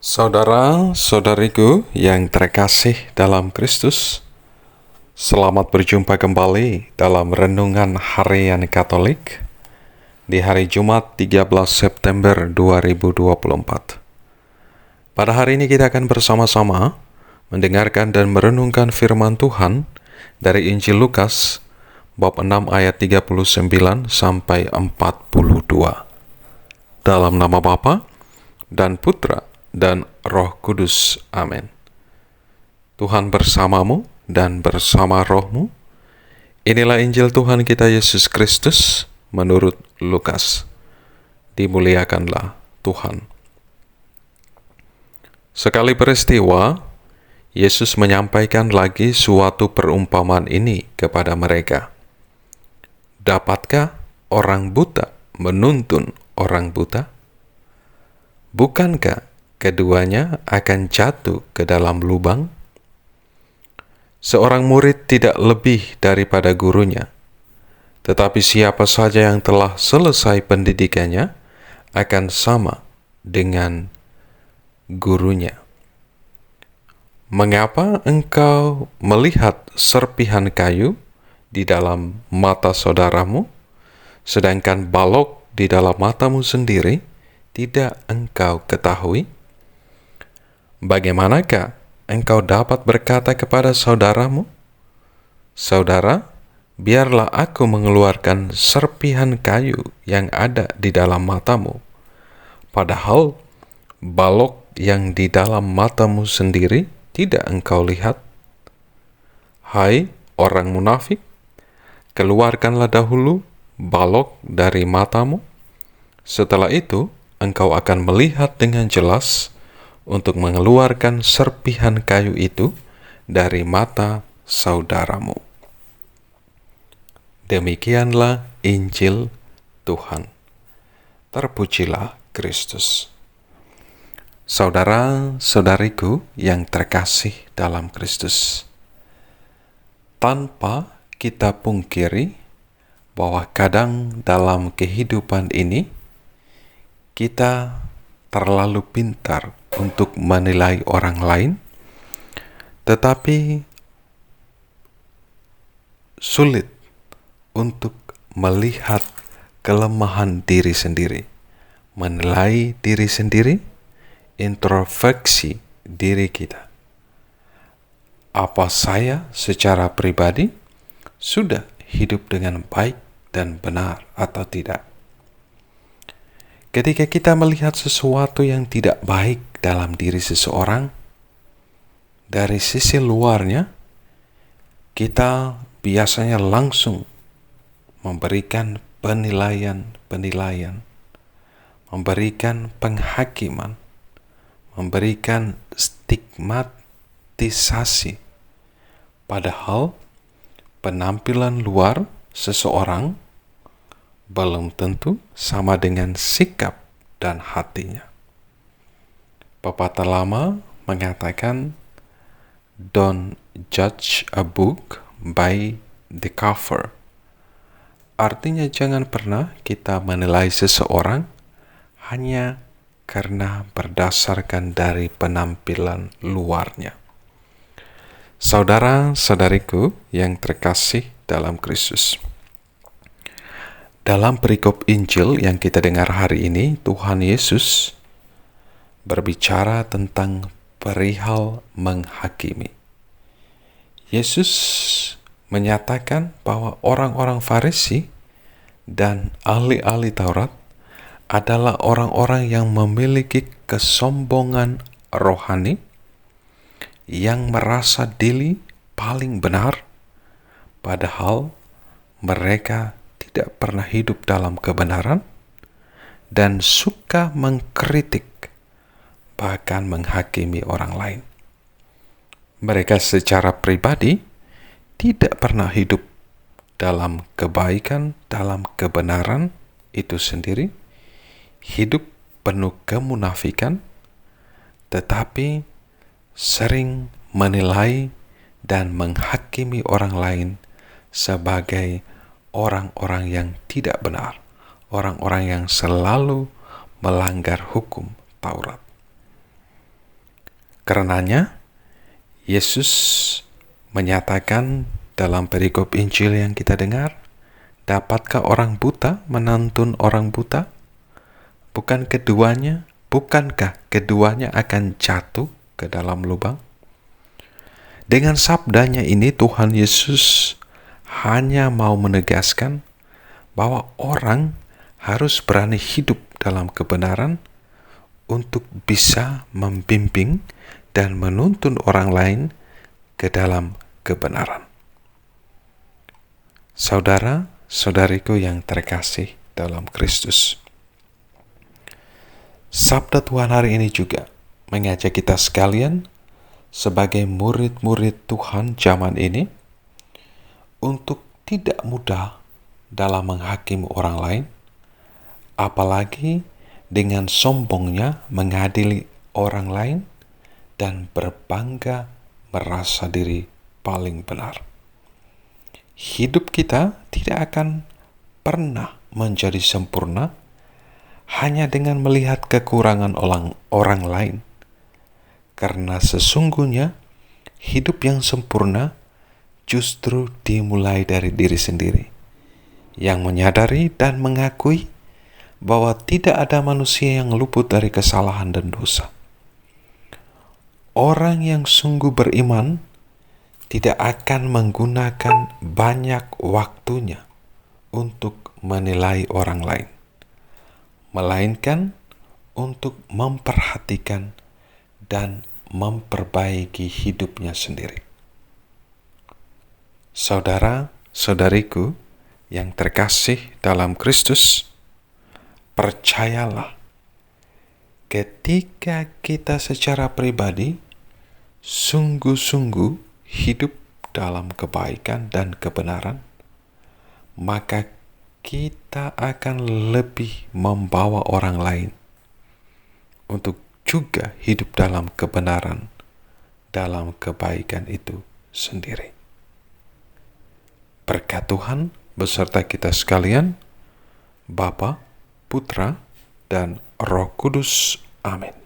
Saudara-saudariku yang terkasih dalam Kristus, selamat berjumpa kembali dalam Renungan Harian Katolik di hari Jumat 13 September 2024. Pada hari ini kita akan bersama-sama mendengarkan dan merenungkan firman Tuhan dari Injil Lukas bab 6 ayat 39 sampai 42. Dalam nama Bapa dan Putra dan Roh Kudus. Amin. Tuhan bersamamu dan bersama rohmu. Inilah Injil Tuhan kita Yesus Kristus menurut Lukas. Dimuliakanlah Tuhan. Sekali peristiwa, Yesus menyampaikan lagi suatu perumpamaan ini kepada mereka. Dapatkah orang buta menuntun orang buta? Bukankah keduanya akan jatuh ke dalam lubang? Seorang murid tidak lebih daripada gurunya, tetapi siapa saja yang telah selesai pendidikannya akan sama dengan gurunya. Mengapa engkau melihat serpihan kayu di dalam mata saudaramu, sedangkan balok di dalam matamu sendiri tidak engkau ketahui? Bagaimanakah engkau dapat berkata kepada saudaramu, "Saudara, biarlah aku mengeluarkan serpihan kayu yang ada di dalam matamu," padahal balok yang di dalam matamu sendiri tidak engkau lihat? Hai orang munafik, keluarkanlah dahulu balok dari matamu. Setelah itu, engkau akan melihat dengan jelas untuk mengeluarkan serpihan kayu itu dari mata saudaramu. Demikianlah Injil Tuhan. Terpujilah Kristus. Saudara-saudariku yang terkasih dalam Kristus, tanpa kita pungkiri bahwa kadang dalam kehidupan ini kita terlalu pintar untuk menilai orang lain, tetapi sulit untuk melihat kelemahan diri sendiri, menilai diri sendiri, introspeksi diri kita. Apa saya secara pribadi sudah hidup dengan baik dan benar atau tidak? Ketika kita melihat sesuatu yang tidak baik dalam diri seseorang, dari sisi luarnya, kita biasanya langsung memberikan penilaian, memberikan penghakiman, memberikan stigmatisasi. Padahal penampilan luar seseorang belum tentu sama dengan sikap dan hatinya. Pepatah lama mengatakan, "Don't judge a book by the cover." Artinya jangan pernah kita menilai seseorang hanya karena berdasarkan dari penampilan luarnya. Saudara-saudariku yang terkasih dalam Kristus, dalam perikop Injil yang kita dengar hari ini, Tuhan Yesus berbicara tentang perihal menghakimi. Yesus menyatakan bahwa orang-orang Farisi dan ahli-ahli Taurat adalah orang-orang yang memiliki kesombongan rohani, yang merasa diri paling benar, padahal mereka tidak pernah hidup dalam kebenaran dan suka mengkritik, bahkan menghakimi orang lain. Mereka secara pribadi tidak pernah hidup dalam kebaikan, dalam kebenaran itu sendiri, hidup penuh kemunafikan, tetapi sering menilai dan menghakimi orang lain sebagai orang-orang yang tidak benar, orang-orang yang selalu melanggar hukum Taurat. Karenanya, Yesus menyatakan dalam perikop Injil yang kita dengar, dapatkah orang buta menuntun orang buta? Bukankah keduanya akan jatuh ke dalam lubang? Dengan sabdanya ini Tuhan Yesus hanya mau menegaskan bahwa orang harus berani hidup dalam kebenaran untuk bisa membimbing dan menuntun orang lain ke dalam kebenaran. Saudara-saudariku yang terkasih dalam Kristus, sabda Tuhan hari ini juga mengajak kita sekalian sebagai murid-murid Tuhan zaman ini untuk tidak mudah dalam menghakimi orang lain, apalagi dengan sombongnya mengadili orang lain dan berbangga merasa diri paling benar. Hidup kita tidak akan pernah menjadi sempurna hanya dengan melihat kekurangan orang lain, karena sesungguhnya hidup yang sempurna justru dimulai dari diri sendiri, yang menyadari dan mengakui bahwa tidak ada manusia yang luput dari kesalahan dan dosa. Orang yang sungguh beriman tidak akan menggunakan banyak waktunya untuk menilai orang lain, melainkan untuk memperhatikan dan memperbaiki hidupnya sendiri. Saudara-saudariku yang terkasih dalam Kristus, percayalah, ketika kita secara pribadi sungguh-sungguh hidup dalam kebaikan dan kebenaran, maka kita akan lebih membawa orang lain untuk juga hidup dalam kebenaran, dalam kebaikan itu sendiri. Berkat Tuhan beserta kita sekalian, Bapa, Putra, dan Roh Kudus. Amin.